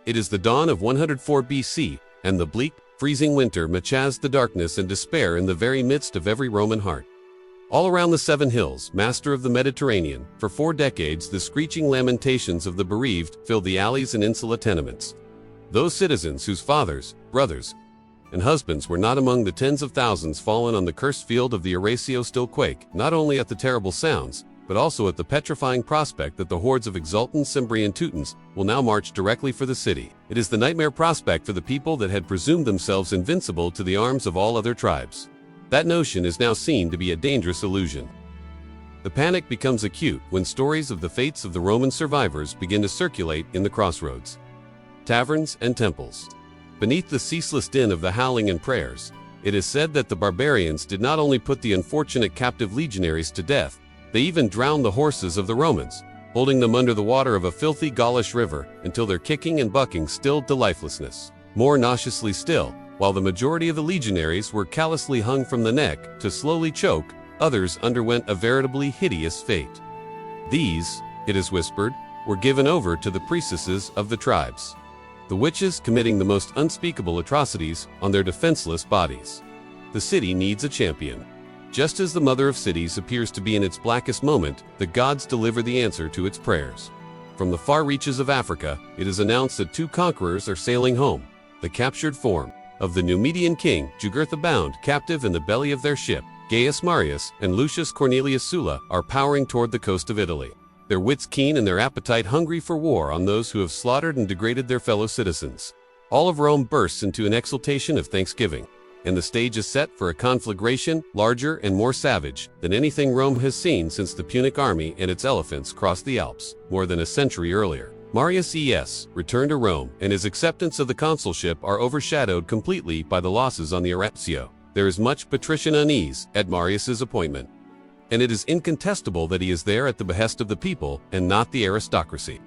It is the dawn of 104 BC, and the bleak, freezing winter matches the darkness and despair in the very midst of every Roman heart. All around the Seven Hills, master of the Mediterranean, for 4 decades the screeching lamentations of the bereaved filled the alleys and insula tenements. Those citizens whose fathers, brothers, and husbands were not among the tens of thousands fallen on the cursed field of the Arausio still quake, not only at the terrible sounds, but also at the petrifying prospect that the hordes of exultant Cimbri and Teutones will now march directly for the city. It is the nightmare prospect for the people that had presumed themselves invincible to the arms of all other tribes. That notion is now seen to be a dangerous illusion. The panic becomes acute when stories of the fates of the Roman survivors begin to circulate in the crossroads, taverns, and temples. Beneath the ceaseless din of the howling and prayers, it is said that the barbarians did not only put the unfortunate captive legionaries to death, they even drowned the horses of the Romans, holding them under the water of a filthy Gaulish river until their kicking and bucking stilled to lifelessness. More nauseously still, while the majority of the legionaries were callously hung from the neck to slowly choke, others underwent a veritably hideous fate. These, it is whispered, were given over to the priestesses of the tribes, the witches committing the most unspeakable atrocities on their defenseless bodies. The city needs a champion. Just as the mother of cities appears to be in its blackest moment, the gods deliver the answer to its prayers. From the far reaches of Africa, it is announced that 2 conquerors are sailing home. The captured form of the Numidian king, Jugurtha, bound captive in the belly of their ship, Gaius Marius and Lucius Cornelius Sulla, are powering toward the coast of Italy, their wits keen and their appetite hungry for war on those who have slaughtered and degraded their fellow citizens. All of Rome bursts into an exultation of thanksgiving, and the stage is set for a conflagration larger and more savage than anything Rome has seen since the Punic army and its elephants crossed the Alps more than a century earlier. Marius' return to Rome and his acceptance of the consulship are overshadowed completely by the losses on the Arausio. There is much patrician unease at Marius' appointment, and it is incontestable that he is there at the behest of the people and not the aristocracy.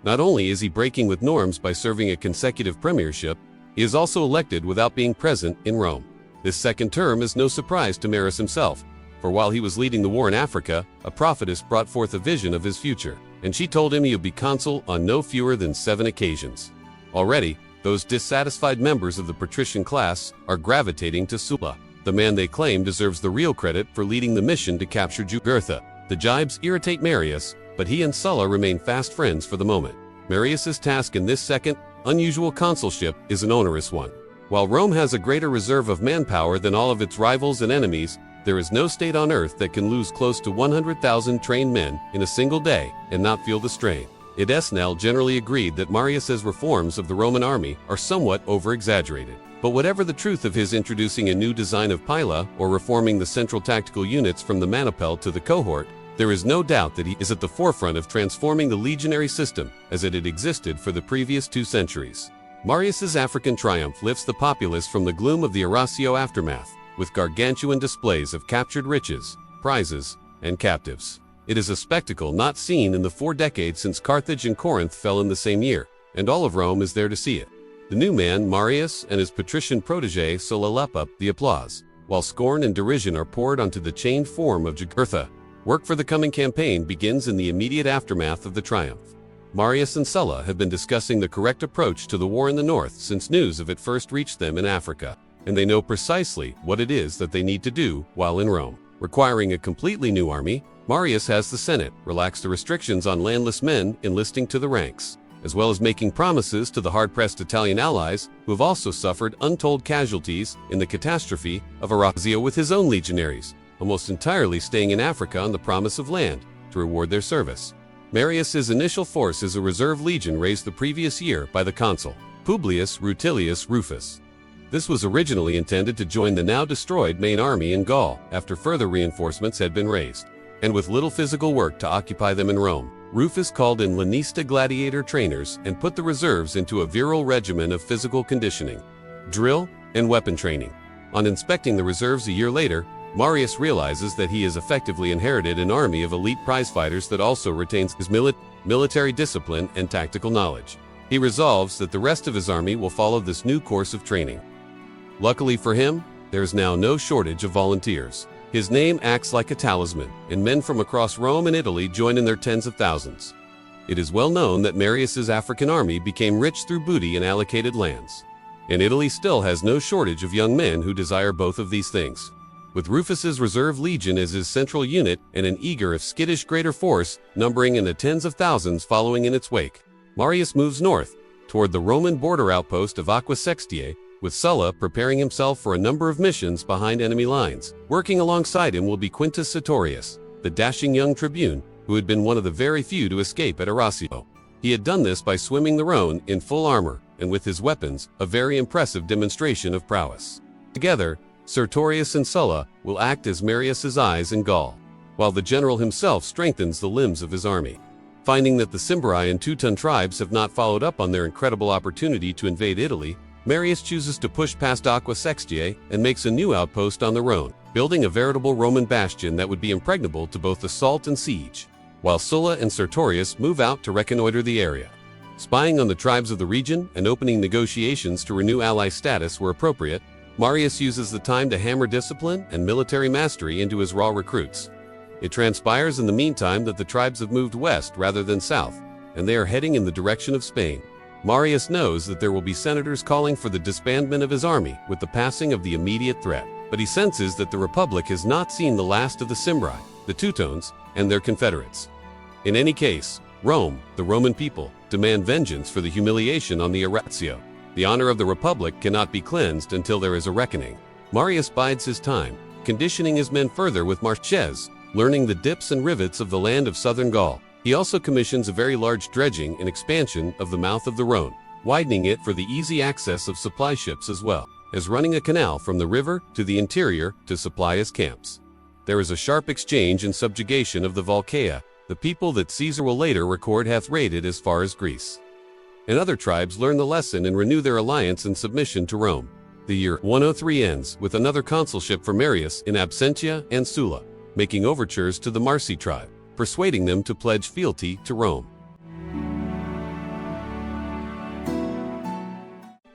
Not only is he breaking with norms by serving a consecutive premiership, he is also elected without being present in Rome. This second term is no surprise to Marius himself, for while he was leading the war in Africa, a prophetess brought forth a vision of his future, and she told him he would be consul on no fewer than 7 occasions. Already, those dissatisfied members of the patrician class are gravitating to Sulla. The man they claim deserves the real credit for leading the mission to capture Jugurtha. The jibes irritate Marius, but he and Sulla remain fast friends for the moment. Marius' task in this second, unusual consulship is an onerous one. While Rome has a greater reserve of manpower than all of its rivals and enemies, there is no state on earth that can lose close to 100,000 trained men in a single day and not feel the strain. It is now generally agreed that Marius' reforms of the Roman army are somewhat over-exaggerated. But whatever the truth of his introducing a new design of pila or reforming the central tactical units from the manipel to the cohort, there is no doubt that he is at the forefront of transforming the legionary system as it had existed for the previous 2 centuries. Marius' African triumph lifts the populace from the gloom of the Arausio aftermath, with gargantuan displays of captured riches, prizes, and captives. It is a spectacle not seen in the 4 decades since Carthage and Corinth fell in the same year, and all of Rome is there to see it. The new man, Marius, and his patrician protege Sulla lap up the applause, while scorn and derision are poured onto the chained form of Jugurtha. Work for the coming campaign begins in the immediate aftermath of the triumph. Marius and Sulla have been discussing the correct approach to the war in the north since news of it first reached them in Africa, and they know precisely what it is that they need to do while in Rome. Requiring a completely new army, Marius has the Senate relax the restrictions on landless men enlisting to the ranks, as well as making promises to the hard-pressed Italian allies who have also suffered untold casualties in the catastrophe of Arausio, with his own legionaries almost entirely staying in Africa on the promise of land to reward their service. Marius' initial force is a reserve legion raised the previous year by the consul, Publius Rutilius Rufus. This was originally intended to join the now destroyed main army in Gaul after further reinforcements had been raised, and with little physical work to occupy them in Rome, Rufus called in Lanista gladiator trainers and put the reserves into a virile regimen of physical conditioning, drill, and weapon training. On inspecting the reserves a year later, Marius realizes that he has effectively inherited an army of elite prizefighters that also retains his military discipline and tactical knowledge. He resolves that the rest of his army will follow this new course of training. Luckily for him, there is now no shortage of volunteers. His name acts like a talisman, and men from across Rome and Italy join in their tens of thousands. It is well known that Marius's African army became rich through booty and allocated lands. And Italy still has no shortage of young men who desire both of these things. With Rufus's reserve legion as his central unit and an eager if skittish greater force numbering in the tens of thousands following in its wake, Marius moves north toward the Roman border outpost of Aqua Sextiae, with Sulla preparing himself for a number of missions behind enemy lines. Working alongside him will be Quintus Sertorius, the dashing young tribune who had been one of the very few to escape at Arausio. He had done this by swimming the Rhone in full armor and with his weapons, a very impressive demonstration of prowess. Together, Sertorius and Sulla will act as Marius's eyes in Gaul, while the general himself strengthens the limbs of his army. Finding that the Cimbri and Teuton tribes have not followed up on their incredible opportunity to invade Italy, Marius chooses to push past Aqua Sextiae and makes a new outpost on the Rhone, building a veritable Roman bastion that would be impregnable to both assault and siege, while Sulla and Sertorius move out to reconnoiter the area. Spying on the tribes of the region and opening negotiations to renew ally status where appropriate, Marius uses the time to hammer discipline and military mastery into his raw recruits. It transpires in the meantime that the tribes have moved west rather than south, and they are heading in the direction of Spain. Marius knows that there will be senators calling for the disbandment of his army with the passing of the immediate threat, but he senses that the Republic has not seen the last of the Cimbri, the Teutones, and their confederates. In any case, Rome, the Roman people, demand vengeance for the humiliation on the Arausio. The honor of the Republic cannot be cleansed until there is a reckoning. Marius bides his time, conditioning his men further with marches, learning the dips and rivets of the land of southern Gaul. He also commissions a very large dredging and expansion of the mouth of the Rhone, widening it for the easy access of supply ships as well as running a canal from the river to the interior to supply his camps. There is a sharp exchange and subjugation of the Volcaea, the people that Caesar will later record hath raided as far as Greece. And other tribes learn the lesson and renew their alliance and submission to Rome. The year 103 ends with another consulship for Marius in Absentia and Sulla, making overtures to the Marsi tribe, persuading them to pledge fealty to Rome.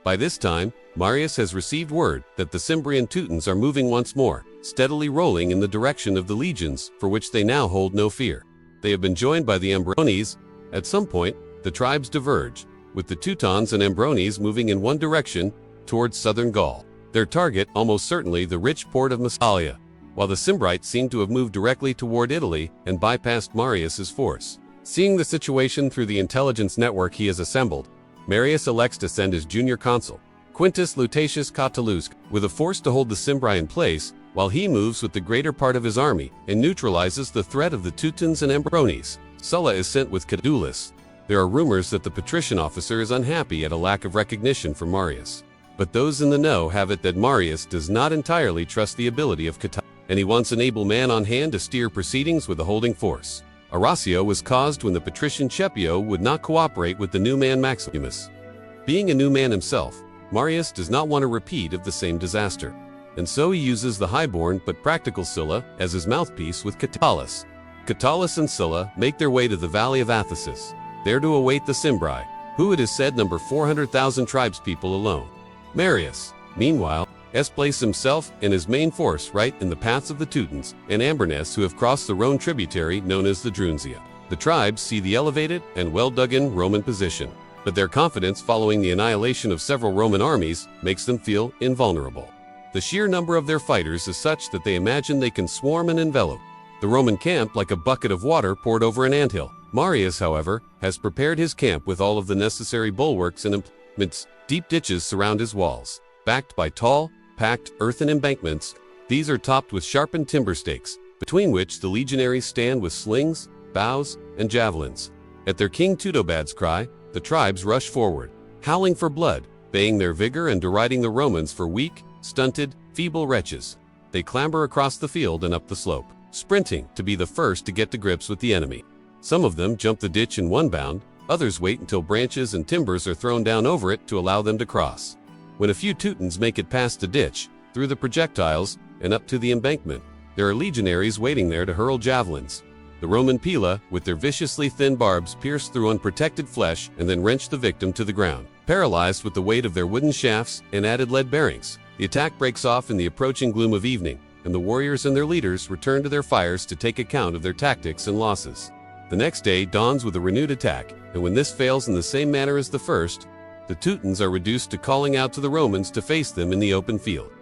By this time, Marius has received word that the Cimbri and Teutones are moving once more, steadily rolling in the direction of the legions for which they now hold no fear. They have been joined by the Ambrones. At some point, the tribes diverge, with the Teutones and Ambrones moving in one direction towards southern Gaul, their target almost certainly the rich port of Massalia, while the Cimbrites seem to have moved directly toward Italy and bypassed Marius's force. Seeing the situation through the intelligence network he has assembled, Marius elects to send his junior consul, Quintus Lutatius Catulusc, with a force to hold the Cimbri in place, while he moves with the greater part of his army and neutralizes the threat of the Teutones and Ambrones. Sulla is sent with Catulus. There are rumors that the patrician officer is unhappy at a lack of recognition from Marius. But those in the know have it that Marius does not entirely trust the ability of Catulus, and he wants an able man on hand to steer proceedings with a holding force. Arausio was caused when the patrician Scipio would not cooperate with the new man Maximus. Being a new man himself, Marius does not want a repeat of the same disaster, and so he uses the highborn but practical Sulla as his mouthpiece with Catulus. Catulus and Sulla make their way to the valley of Athasis, there to await the Cimbri, who it is said number 400,000 tribespeople alone. Marius, meanwhile, has placed himself and his main force right in the paths of the Teutones and Ambrones who have crossed the Rhone tributary known as the Drunzia. The tribes see the elevated and well-dug-in Roman position, but their confidence following the annihilation of several Roman armies makes them feel invulnerable. The sheer number of their fighters is such that they imagine they can swarm and envelop the Roman camp like a bucket of water poured over an anthill. Marius, however, has prepared his camp with all of the necessary bulwarks and emplacements. Deep ditches surround his walls, backed by tall, packed earthen embankments. These are topped with sharpened timber stakes, between which the legionaries stand with slings, bows, and javelins. At their king Teutobad's cry, the tribes rush forward, howling for blood, baying their vigor and deriding the Romans for weak, stunted, feeble wretches. They clamber across the field and up the slope, sprinting to be the first to get to grips with the enemy. Some of them jump the ditch in one bound, others wait until branches and timbers are thrown down over it to allow them to cross. When a few Teutones make it past the ditch, through the projectiles, and up to the embankment, there are legionaries waiting there to hurl javelins. The Roman pila, with their viciously thin barbs, pierce through unprotected flesh and then wrench the victim to the ground. Paralyzed with the weight of their wooden shafts and added lead bearings, the attack breaks off in the approaching gloom of evening, and the warriors and their leaders return to their fires to take account of their tactics and losses. The next day dawns with a renewed attack, and when this fails in the same manner as the first, the Teutons are reduced to calling out to the Romans to face them in the open field.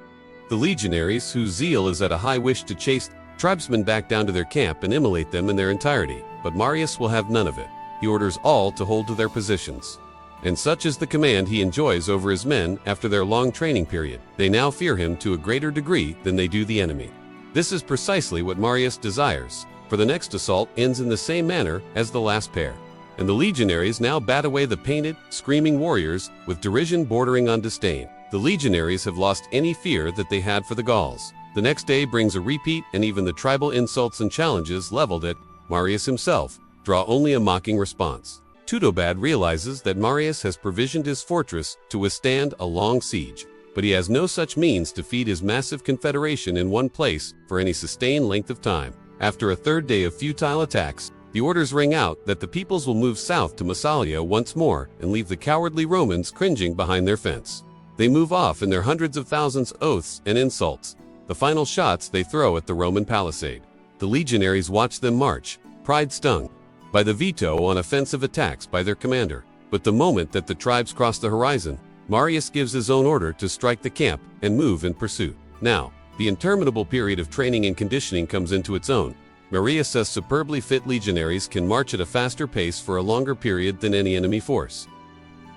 The legionaries, whose zeal is at a high, wish to chase tribesmen back down to their camp and immolate them in their entirety, but Marius will have none of it. He orders all to hold to their positions. And such is the command he enjoys over his men after their long training period. They now fear him to a greater degree than they do the enemy. This is precisely what Marius desires, for the next assault ends in the same manner as the last pair. And the legionaries now bat away the painted, screaming warriors with derision bordering on disdain. The legionaries have lost any fear that they had for the Gauls. The next day brings a repeat, and even the tribal insults and challenges leveled at Marius himself draw only a mocking response. Teutobad realizes that Marius has provisioned his fortress to withstand a long siege, but he has no such means to feed his massive confederation in one place for any sustained length of time. After a third day of futile attacks, the orders ring out that the peoples will move south to Massalia once more and leave the cowardly Romans cringing behind their fence. They move off in their hundreds of thousands oaths and insults, the final shots they throw at the Roman palisade. The legionaries watch them march, pride stung by the veto on offensive attacks by their commander. But the moment that the tribes cross the horizon, Marius gives his own order to strike the camp and move in pursuit. Now, the interminable period of training and conditioning comes into its own. Marius's superbly fit legionaries can march at a faster pace for a longer period than any enemy force.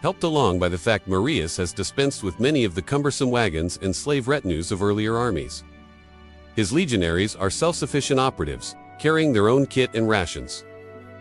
Helped along by the fact Marius has dispensed with many of the cumbersome wagons and slave retinues of earlier armies. His legionaries are self-sufficient operatives, carrying their own kit and rations.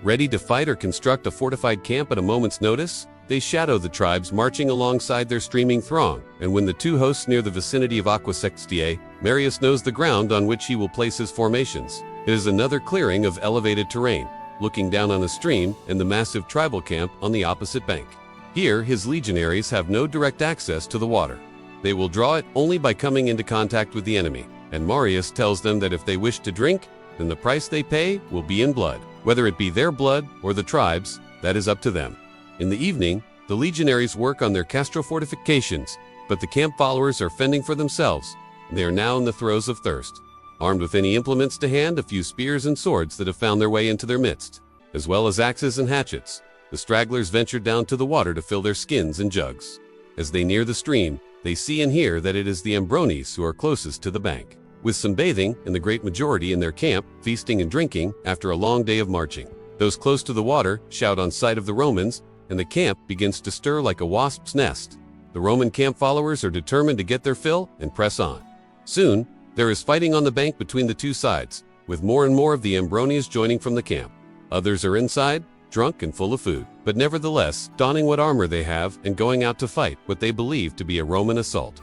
Ready to fight or construct a fortified camp at a moment's notice, they shadow the tribes marching alongside their streaming throng, and when the two hosts near the vicinity of Aqua Sextiae, Marius knows the ground on which he will place his formations. It is another clearing of elevated terrain, looking down on a stream and the massive tribal camp on the opposite bank. Here, his legionaries have no direct access to the water. They will draw it only by coming into contact with the enemy, and Marius tells them that if they wish to drink, then the price they pay will be in blood. Whether it be their blood or the tribes, that is up to them. In the evening, the legionaries work on their castro fortifications, but the camp followers are fending for themselves. They are now in the throes of thirst. Armed with any implements to hand, a few spears and swords that have found their way into their midst, as well as axes and hatchets, the stragglers venture down to the water to fill their skins and jugs. As they near the stream, they see and hear that it is the Ambrones who are closest to the bank, with some bathing and the great majority in their camp, feasting and drinking after a long day of marching. Those close to the water shout on sight of the Romans, and the camp begins to stir like a wasp's nest. The Roman camp followers are determined to get their fill and press on. Soon, there is fighting on the bank between the two sides, with more and more of the Ambrones joining from the camp. Others are inside, drunk and full of food, but nevertheless donning what armor they have and going out to fight what they believe to be a Roman assault.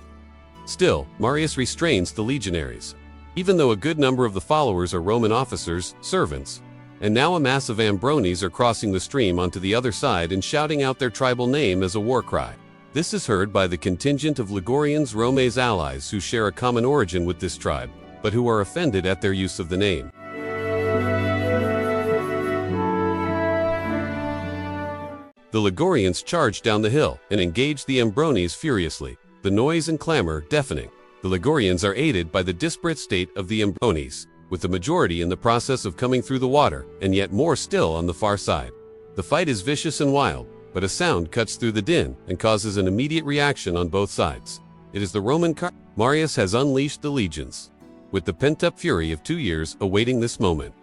Still, Marius restrains the legionaries. Even though a good number of the followers are Roman officers, servants, and now a mass of Ambrones are crossing the stream onto the other side and shouting out their tribal name as a war cry. This is heard by the contingent of Ligurians, Rome's allies who share a common origin with this tribe, but who are offended at their use of the name. The Ligurians charge down the hill and engage the Ambrones furiously, the noise and clamor deafening. The Ligurians are aided by the disparate state of the Ambrones, with the majority in the process of coming through the water, and yet more still on the far side. The fight is vicious and wild, but a sound cuts through the din and causes an immediate reaction on both sides. It is the Roman Marius has unleashed the legions, with the pent-up fury of 2 years awaiting this moment.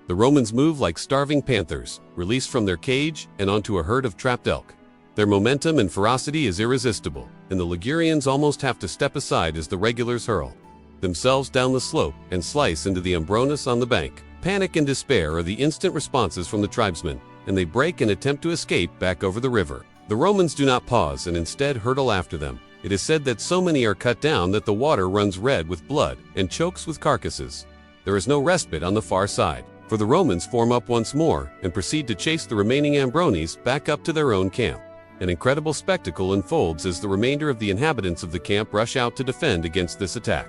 The Romans move like starving panthers, released from their cage and onto a herd of trapped elk. Their momentum and ferocity is irresistible, and the Ligurians almost have to step aside as the regulars hurl themselves down the slope and slice into the Ambrones on the bank. Panic and despair are the instant responses from the tribesmen, and they break and attempt to escape back over the river. The Romans do not pause and instead hurtle after them. It is said that so many are cut down that the water runs red with blood and chokes with carcasses. There is no respite on the far side, for the Romans form up once more and proceed to chase the remaining Ambrones back up to their own camp. An incredible spectacle unfolds as the remainder of the inhabitants of the camp rush out to defend against this attack.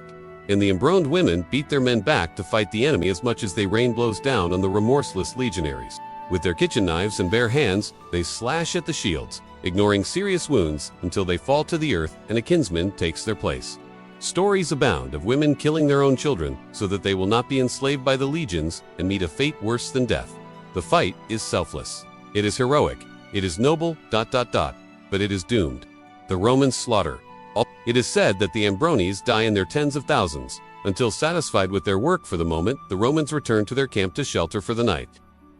And the embroned women beat their men back to fight the enemy as much as they rain blows down on the remorseless legionaries. With their kitchen knives and bare hands, they slash at the shields, ignoring serious wounds until they fall to the earth and a kinsman takes their place. Stories abound of women killing their own children so that they will not be enslaved by the legions and meet a fate worse than death. The fight is selfless. It is heroic. It is noble, ... but it is doomed. The Romans slaughter. It is said that the Ambrones die in their tens of thousands. Until satisfied with their work for the moment, the Romans return to their camp to shelter for the night.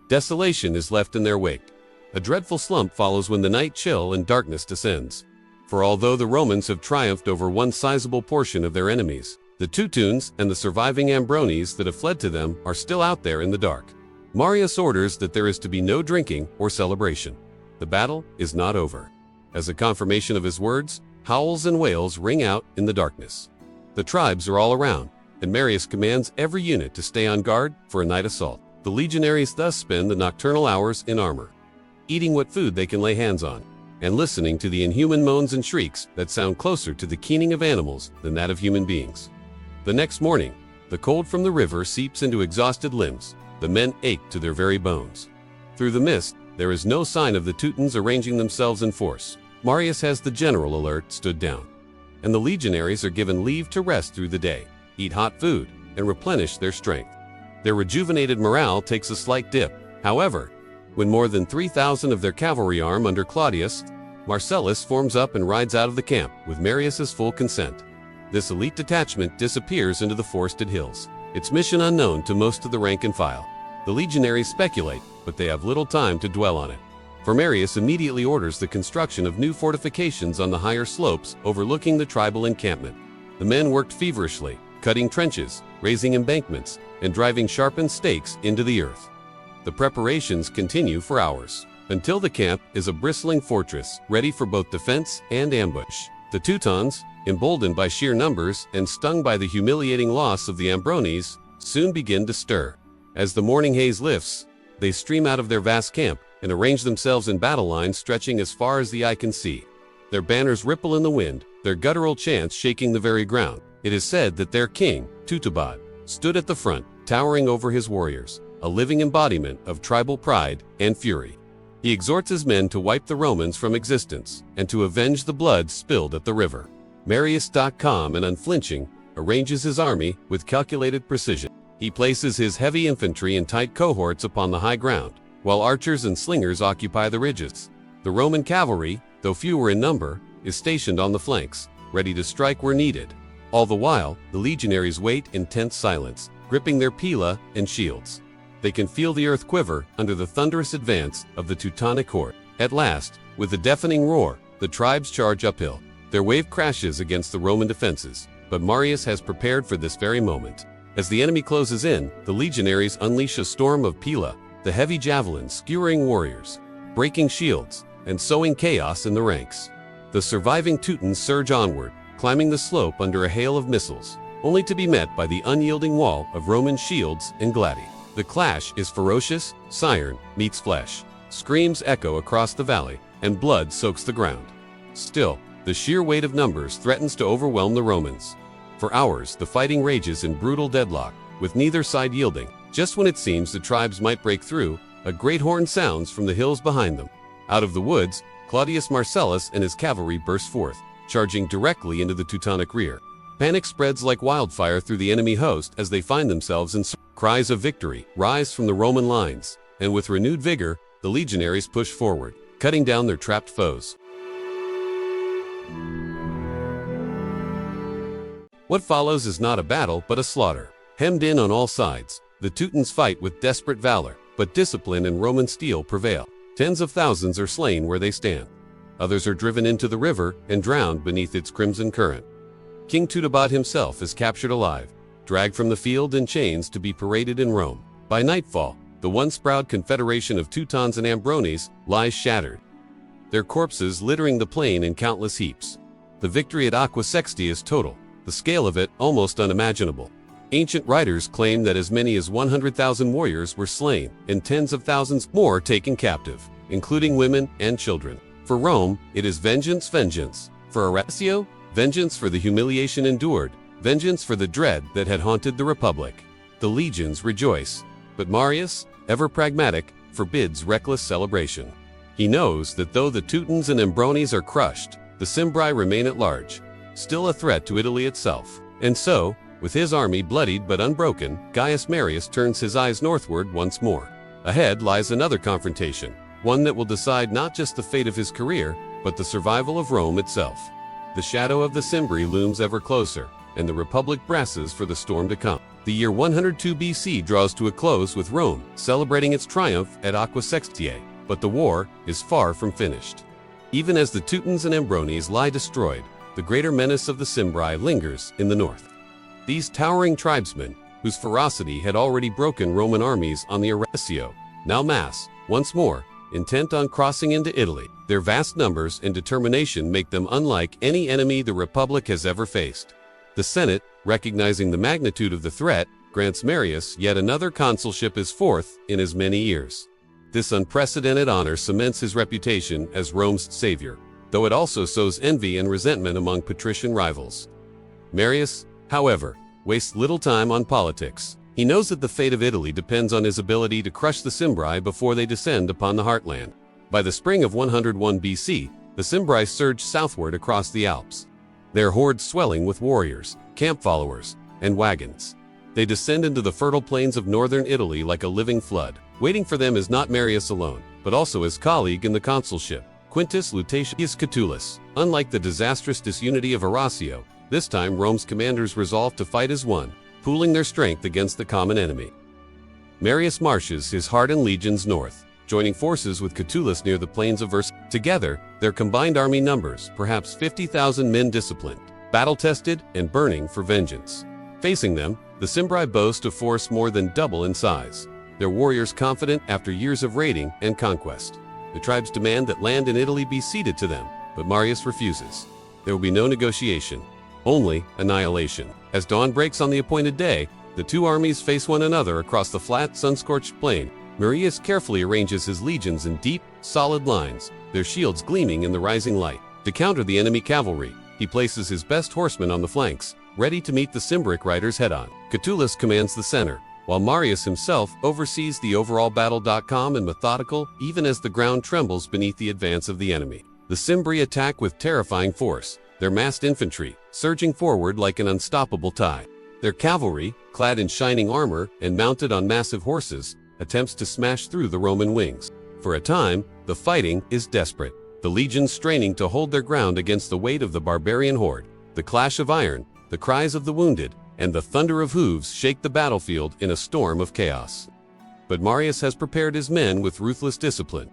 Desolation is left in their wake. A dreadful slump follows when the night chill and darkness descends. For although the Romans have triumphed over one sizable portion of their enemies, the Teutones and the surviving Ambrones that have fled to them are still out there in the dark. Marius orders that there is to be no drinking or celebration. The battle is not over. As a confirmation of his words, howls and wails ring out in the darkness. The tribes are all around, and Marius commands every unit to stay on guard for a night assault. The legionaries thus spend the nocturnal hours in armor, eating what food they can lay hands on, and listening to the inhuman moans and shrieks that sound closer to the keening of animals than that of human beings. The next morning, the cold from the river seeps into exhausted limbs. The men ache to their very bones. Through the mist, there is no sign of the Teutones arranging themselves in force. Marius has the general alert stood down, and the legionaries are given leave to rest through the day, eat hot food, and replenish their strength. Their rejuvenated morale takes a slight dip. However, when more than 3,000 of their cavalry arm under Claudius Marcellus forms up and rides out of the camp with Marius's full consent, this elite detachment disappears into the forested hills, its mission unknown to most of the rank and file. The legionaries speculate, but they have little time to dwell on it. For Marius immediately orders the construction of new fortifications on the higher slopes overlooking the tribal encampment. The men worked feverishly, cutting trenches, raising embankments, and driving sharpened stakes into the earth. The preparations continue for hours, until the camp is a bristling fortress ready for both defense and ambush. The Teutones, emboldened by sheer numbers and stung by the humiliating loss of the Ambrones, soon begin to stir. As the morning haze lifts, they stream out of their vast camp and arrange themselves in battle lines stretching as far as the eye can see. Their banners ripple in the wind, their guttural chants shaking the very ground. It is said that their king, Teutobod, stood at the front, towering over his warriors, a living embodiment of tribal pride and fury. He exhorts his men to wipe the Romans from existence and to avenge the blood spilled at the river. Marius, calm and unflinching, arranges his army with calculated precision. He places his heavy infantry in tight cohorts upon the high ground, while archers and slingers occupy the ridges. The Roman cavalry, though fewer in number, is stationed on the flanks, ready to strike where needed. All the while, the legionaries wait in tense silence, gripping their pila and shields. They can feel the earth quiver under the thunderous advance of the Teutonic horde. At last, with a deafening roar, the tribes charge uphill. Their wave crashes against the Roman defenses, but Marius has prepared for this very moment. As the enemy closes in, the legionaries unleash a storm of pila, the heavy javelins skewering warriors, breaking shields, and sowing chaos in the ranks. The surviving Teutons surge onward, climbing the slope under a hail of missiles, only to be met by the unyielding wall of Roman shields and gladi. The clash is ferocious, iron meets flesh. Screams echo across the valley, and blood soaks the ground. Still, the sheer weight of numbers threatens to overwhelm the Romans. For hours, the fighting rages in brutal deadlock, with neither side yielding. Just when it seems the tribes might break through, a great horn sounds from the hills behind them. Out of the woods, Claudius Marcellus and his cavalry burst forth, charging directly into the Teutonic rear. Panic spreads like wildfire through the enemy host as they find themselves in cries of victory rise from the Roman lines, and with renewed vigor, the legionaries push forward, cutting down their trapped foes. What follows is not a battle, but a slaughter. Hemmed in on all sides, the Teutons fight with desperate valor, but discipline and Roman steel prevail. Tens of thousands are slain where they stand. Others are driven into the river and drowned beneath its crimson current. King Teutobod himself is captured alive, dragged from the field in chains to be paraded in Rome. By nightfall, the once proud confederation of Teutons and Ambrones lies shattered, their corpses littering the plain in countless heaps. The victory at Aqua Sextiae is total, the scale of it almost unimaginable. Ancient writers claim that as many as 100,000 warriors were slain and tens of thousands more taken captive, including women and children. For Rome, it is vengeance, vengeance. For Arausio, vengeance for the humiliation endured, vengeance for the dread that had haunted the Republic. The legions rejoice, but Marius, ever pragmatic, forbids reckless celebration. He knows that though the Teutons and Ambrones are crushed, the Cimbri remain at large, still a threat to Italy itself. And so, with his army bloodied but unbroken, Gaius Marius turns his eyes northward once more. Ahead lies another confrontation, one that will decide not just the fate of his career, but the survival of Rome itself. The shadow of the Cimbri looms ever closer, and the Republic brasses for the storm to come. The year 102 BC draws to a close with Rome celebrating its triumph at Aqua Sextiae, but the war is far from finished. Even as the Teutones and Ambrones lie destroyed, the greater menace of the Cimbri lingers in the north. These towering tribesmen, whose ferocity had already broken Roman armies on the Arausio, now mass, once more, intent on crossing into Italy. Their vast numbers and determination make them unlike any enemy the Republic has ever faced. The Senate, recognizing the magnitude of the threat, grants Marius yet another consulship, his fourth in as many years. This unprecedented honor cements his reputation as Rome's savior, though it also sows envy and resentment among patrician rivals. Marius, however, wastes little time on politics. He knows that the fate of Italy depends on his ability to crush the Cimbri before they descend upon the heartland. By the spring of 101 BC, the Cimbri surge southward across the Alps, their hordes swelling with warriors, camp followers, and wagons. They descend into the fertile plains of northern Italy like a living flood. Waiting for them is not Marius alone, but also his colleague in the consulship, Quintus Lutatius Catulus. Unlike the disastrous disunity of Arausio, this time Rome's commanders resolve to fight as one, pooling their strength against the common enemy. Marius marches his hardened legions north, joining forces with Catulus near the plains of Vercellae. Together, their combined army numbers perhaps 50,000 men disciplined, battle-tested, and burning for vengeance. Facing them, the Cimbri boast a force more than double in size, their warriors confident after years of raiding and conquest. The tribes demand that land in Italy be ceded to them, but Marius refuses. There will be no negotiation, only annihilation. As dawn breaks on the appointed day, the two armies face one another across the flat, sun-scorched plain. Marius carefully arranges his legions in deep, solid lines, their shields gleaming in the rising light. To counter the enemy cavalry, he places his best horsemen on the flanks, ready to meet the Cimbric riders head-on. Catulus commands the center, while Marius himself oversees the overall battle. Calm and methodical, even as the ground trembles beneath the advance of the enemy. The Cimbri attack with terrifying force, their massed infantry surging forward like an unstoppable tide. Their cavalry, clad in shining armor and mounted on massive horses, attempts to smash through the Roman wings. For a time, the fighting is desperate, the legions straining to hold their ground against the weight of the barbarian horde. The clash of iron, the cries of the wounded, and the thunder of hooves shake the battlefield in a storm of chaos. But Marius has prepared his men with ruthless discipline.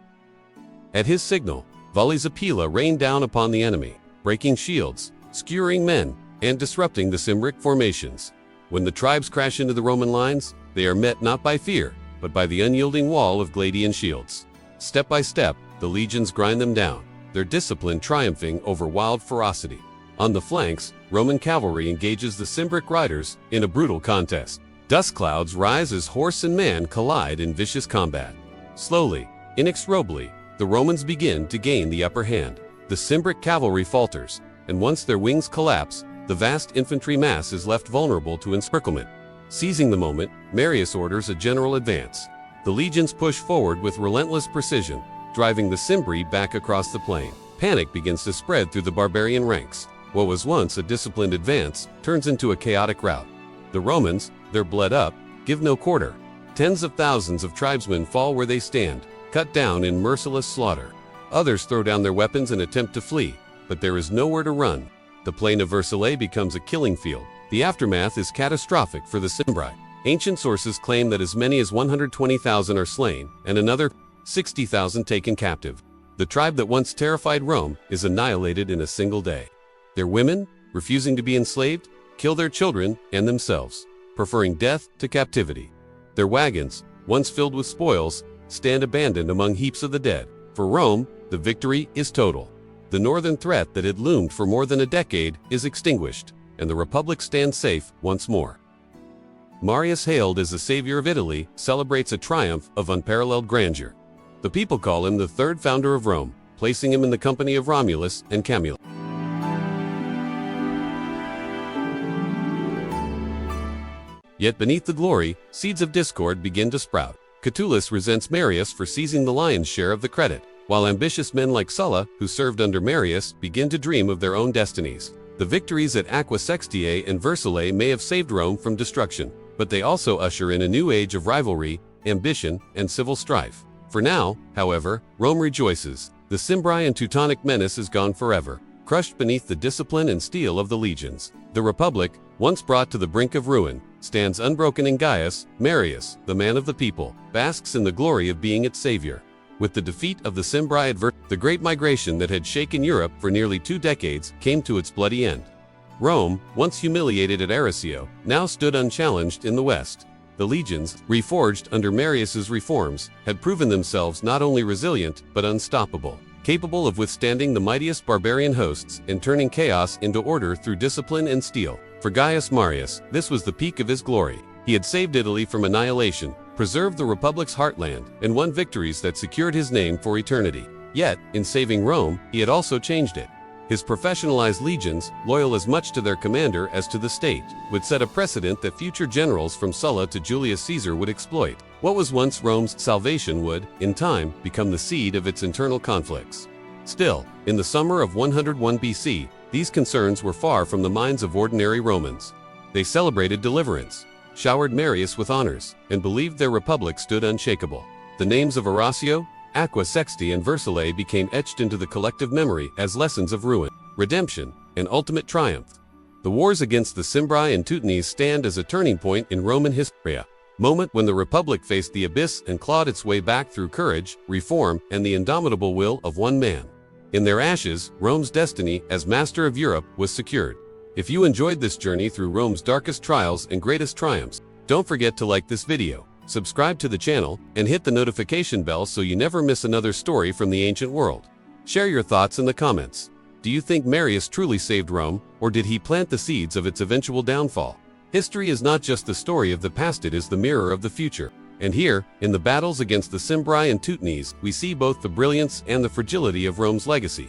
At his signal, volleys of pila rain down upon the enemy, breaking shields, skewering men, and disrupting the Cimbric formations. When the tribes crash into the Roman lines, they are met not by fear, but by the unyielding wall of Gladian shields. Step by step, the legions grind them down, their discipline triumphing over wild ferocity. On the flanks, Roman cavalry engages the Cimbric riders in a brutal contest. Dust clouds rise as horse and man collide in vicious combat. Slowly, inexorably, the Romans begin to gain the upper hand. The Cimbric cavalry falters, and once their wings collapse, the vast infantry mass is left vulnerable to encirclement. Seizing the moment, Marius orders a general advance. The legions push forward with relentless precision, driving the Cimbri back across the plain. Panic begins to spread through the barbarian ranks. What was once a disciplined advance turns into a chaotic rout. The Romans, their blood up, give no quarter. Tens of thousands of tribesmen fall where they stand, cut down in merciless slaughter. Others throw down their weapons and attempt to flee, but there is nowhere to run. The plain of Vercellae becomes a killing field. The aftermath is catastrophic for the Cimbri. Ancient sources claim that as many as 120,000 are slain, and another 60,000 taken captive. The tribe that once terrified Rome is annihilated in a single day. Their women, refusing to be enslaved, kill their children and themselves, preferring death to captivity. Their wagons, once filled with spoils, stand abandoned among heaps of the dead. For Rome, the victory is total. The northern threat that had loomed for more than a decade is extinguished, and the Republic stands safe once more. Marius, hailed as the savior of Italy, celebrates a triumph of unparalleled grandeur. The people call him the third founder of Rome, placing him in the company of Romulus and Camillus. Yet beneath the glory, seeds of discord begin to sprout. Catulus resents Marius for seizing the lion's share of the credit, while ambitious men like Sulla, who served under Marius, begin to dream of their own destinies. The victories at Aqua Sextiae and Vercellae may have saved Rome from destruction, but they also usher in a new age of rivalry ambition, and civil strife. For now, however, Rome rejoices. The Cimbri and Teutonic menace is gone forever, crushed beneath the discipline and steel of the legions. The Republic, once brought to the brink of ruin, stands unbroken, in Gaius Marius, the man of the people, basks in the glory of being its savior. With the defeat of the Cimbri at Vercellae, the great migration that had shaken Europe for nearly 2 decades came to its bloody end. Rome, once humiliated at Arausio, now stood unchallenged in the West. The legions, reforged under Marius's reforms, had proven themselves not only resilient but unstoppable, capable of withstanding the mightiest barbarian hosts and turning chaos into order through discipline and steel. For Gaius Marius, this was the peak of his glory. He had saved Italy from annihilation, preserved the Republic's heartland, and won victories that secured his name for eternity. Yet, in saving Rome, he had also changed it. His professionalized legions, loyal as much to their commander as to the state, would set a precedent that future generals from Sulla to Julius Caesar would exploit. What was once Rome's salvation would, in time, become the seed of its internal conflicts. Still, in the summer of 101 BC, these concerns were far from the minds of ordinary Romans. They celebrated deliverance, showered Marius with honors, and believed their republic stood unshakable. The names of Arausio, Aqua Sextiae, and Vercellae became etched into the collective memory as lessons of ruin, redemption, and ultimate triumph. The wars against the Cimbri and Teutones stand as a turning point in Roman history, a moment when the Republic faced the abyss and clawed its way back through courage, reform, and the indomitable will of one man. In their ashes, Rome's destiny as master of Europe was secured. If you enjoyed this journey through Rome's darkest trials and greatest triumphs, don't forget to like this video, subscribe to the channel, and hit the notification bell so you never miss another story from the ancient world. Share your thoughts in the comments. Do you think Marius truly saved Rome, or did he plant the seeds of its eventual downfall? History is not just the story of the past, it is the mirror of the future. And here, in the battles against the Cimbri and Teutones, we see both the brilliance and the fragility of Rome's legacy.